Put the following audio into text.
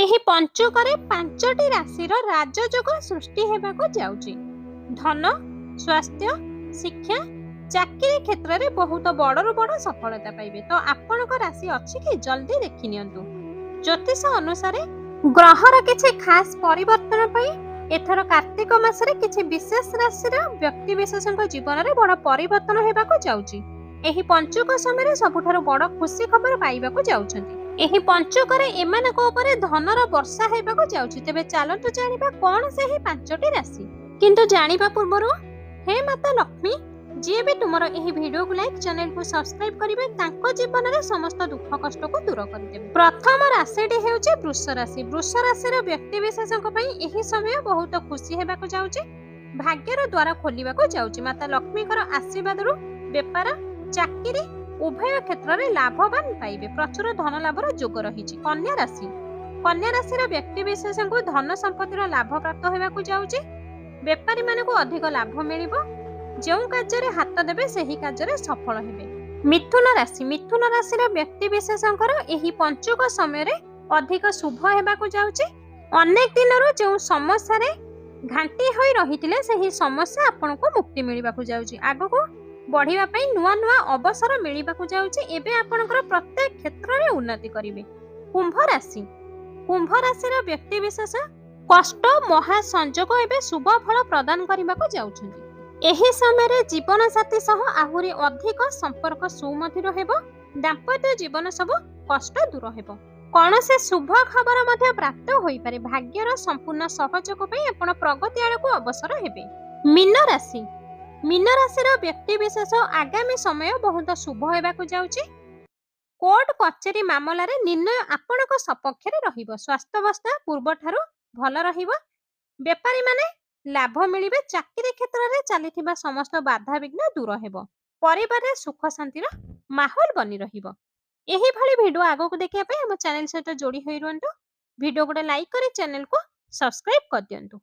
ଏହି ପଞ୍ଚୁକରେ ପାଞ୍ଚଟି ରାଶିର ରାଜଯୋଗ ସୃଷ୍ଟି ହେବାକୁ ଯାଉଛି। ଧନ, ସ୍ୱାସ୍ଥ୍ୟ, ଶିକ୍ଷା, ଚାକିରି କ୍ଷେତ୍ରରେ ବହୁତ ବଡ଼ରୁ ବଡ଼ ସଫଳତା ପାଇବେ। ତ ଆପଣଙ୍କ ରାଶି ଅଛି କି? ଜଲ୍ଦି ଦେଖି ନିଅନ୍ତୁ। ଜ୍ୟୋତିଷ ଅନୁସାରେ ଗ୍ରହର କିଛି ଖାସ୍ ପରିବର୍ତ୍ତନ ପାଇଁ ଏଥର କାର୍ତ୍ତିକ ମାସରେ କିଛି ବିଶେଷ ରାଶିର ବ୍ୟକ୍ତିବିଶେଷଙ୍କ ଜୀବନରେ ବଡ଼ ପରିବର୍ତ୍ତନ ହେବାକୁ ଯାଉଛି। ଏହି ପଞ୍ଚୁକ ସମୟରେ ସବୁଠାରୁ ବଡ଼ ଖୁସି ଖବର ପାଇବାକୁ ଯାଉଛନ୍ତି। ଏହି ପଞ୍ଚୁକରେ ଏମାନଙ୍କ ଉପରେ ଧନର ବର୍ଷା ହେବାକୁ ଯାଉଛି। ତେବେ ଚାଲନ୍ତୁ ଜାଣିବା କ'ଣ ସେହି ପାଞ୍ଚଟି ରାଶି। କିନ୍ତୁ ଜାଣିବା ପୂର୍ବରୁ ହେ ମାତା ଲକ୍ଷ୍ମୀ, ଯିଏ ବି ତୁମର ଏହି ଭିଡିଓକୁ ଲାଇକ୍, ଚ୍ୟାନେଲକୁ ସବସ୍କ୍ରାଇବ କରିବେ, ତାଙ୍କ ଜୀବନରେ ସମସ୍ତ ଦୁଃଖ କଷ୍ଟକୁ ଦୂର କରିଦେବେ। ପ୍ରଥମ ରାଶିଟି ହେଉଛି ବୃଷ ରାଶି। ବୃଷ ରାଶିର ବ୍ୟକ୍ତିବିଶେଷଙ୍କ ପାଇଁ ଏହି ସମୟ ବହୁତ ଖୁସି ହେବାକୁ ଯାଉଛି। ଭାଗ୍ୟର ଦ୍ୱାର ଖୋଲିବାକୁ ଯାଉଛି। ମାତା ଲକ୍ଷ୍ମୀଙ୍କର ଆଶୀର୍ବାଦରୁ ବେପାର, ଚାକିରି ଉଭୟ କ୍ଷେତ୍ରରେ ଲାଭବାନ ପାଇବେ। ପ୍ରଚୁର ଧନ ଲାଭର ଯୋଗ ରହିଛି। କନ୍ୟା ରାଶି। କନ୍ୟା ରାଶିର ବ୍ୟକ୍ତିବିଶେଷଙ୍କୁ ଧନ ସମ୍ପତ୍ତିର ଲାଭ ପ୍ରାପ୍ତ ହେବାକୁ ଯାଉଛି। ବେପାରୀମାନଙ୍କୁ ଅଧିକ ଲାଭ ମିଳିବ। ଯେଉଁ କାର୍ଯ୍ୟରେ ହାତ ଦେବେ ସେହି କାର୍ଯ୍ୟରେ ସଫଳ ହେବେ। ମିଥୁନ ରାଶି। ମିଥୁନ ରାଶିର ବ୍ୟକ୍ତିବିଶେଷଙ୍କର ଏହି ପଞ୍ଚୁକ ସମୟରେ ଅଧିକ ଶୁଭ ହେବାକୁ ଯାଉଛି। ଅନେକ ଦିନରୁ ଯେଉଁ ସମସ୍ୟାରେ ଘାଣ୍ଟି ହୋଇ ରହିଥିଲେ ସେହି ସମସ୍ୟା ଆପଣଙ୍କୁ ମୁକ୍ତି ମିଳିବାକୁ ଯାଉଛି। ଆଗକୁ ବଢିବା ପାଇଁ ନୂଆ ନୂଆ ଅବସର ମିଳିବାକୁ ଯାଉଛି। ଏବେ ଆପଣଙ୍କର ପ୍ରତ୍ୟେକ କ୍ଷେତ୍ରରେ ଉନ୍ନତି କରିବେ। କୁମ୍ଭ ରାଶି। କୁମ୍ଭ ରାଶିର ବ୍ୟକ୍ତିବିଶେଷ କଷ୍ଟ ମହାସଂଯୋଗ ଏବେ ଶୁଭ ଫଳ ପ୍ରଦାନ କରିବାକୁ ଯାଉଛନ୍ତି। ଏହି ସମୟରେ ଜୀବନସାଥୀ ସହ ଆହୁରି ଅଧିକ ସମ୍ପର୍କ ସୁମଧୁର ହେବ। ଦାମ୍ପତ୍ୟ ଜୀବନ ସବୁ କଷ୍ଟ ଦୂର ହେବ। କୌଣସି ଶୁଭ ଖବର ମଧ୍ୟ ପ୍ରାପ୍ତ ହୋଇପାରେ। ଭାଗ୍ୟର ସମ୍ପୂର୍ଣ୍ଣ ସହଯୋଗ ପାଇଁ ଆପଣ ପ୍ରଗତି ଆଡ଼କୁ ଅବସର ହେବେ। ମୀନ ରାଶି। ମୀନ ରାଶିର ବ୍ୟକ୍ତିବିଶେଷ ଆଗାମୀ ସମୟ ବହୁତ ଶୁଭ ହେବାକୁ ଯାଉଛି। କୋର୍ଟ କଚେରୀ ମାମଲାରେ ନିର୍ଣ୍ଣୟ ଆପଣଙ୍କ ସପକ୍ଷରେ ରହିବ। ସ୍ୱାସ୍ଥ୍ୟାବସ୍ଥା ପୂର୍ବଠାରୁ ଭଲ ରହିବ। ବେପାରୀମାନେ ଲାଭ ମିଳିବେ। ଚାକିରି କ୍ଷେତ୍ରରେ ଚାଲିଥିବା ସମସ୍ତ ବାଧାବିଘ୍ନ ଦୂର ହେବ। ପରିବାରରେ ସୁଖ ଶାନ୍ତିର ମାହୋଲ ବନି ରହିବ। ଏହିଭଳି ଭିଡିଓ ଆଗକୁ ଦେଖିବା ପାଇଁ ଆମ ଚ୍ୟାନେଲ ସହିତ ଯୋଡ଼ି ହୋଇ ରୁହନ୍ତୁ। ଭିଡିଓ ଗୋଟେ ଲାଇକ୍ କରି ଚ୍ୟାନେଲକୁ ସବସ୍କ୍ରାଇବ କରିଦିଅନ୍ତୁ।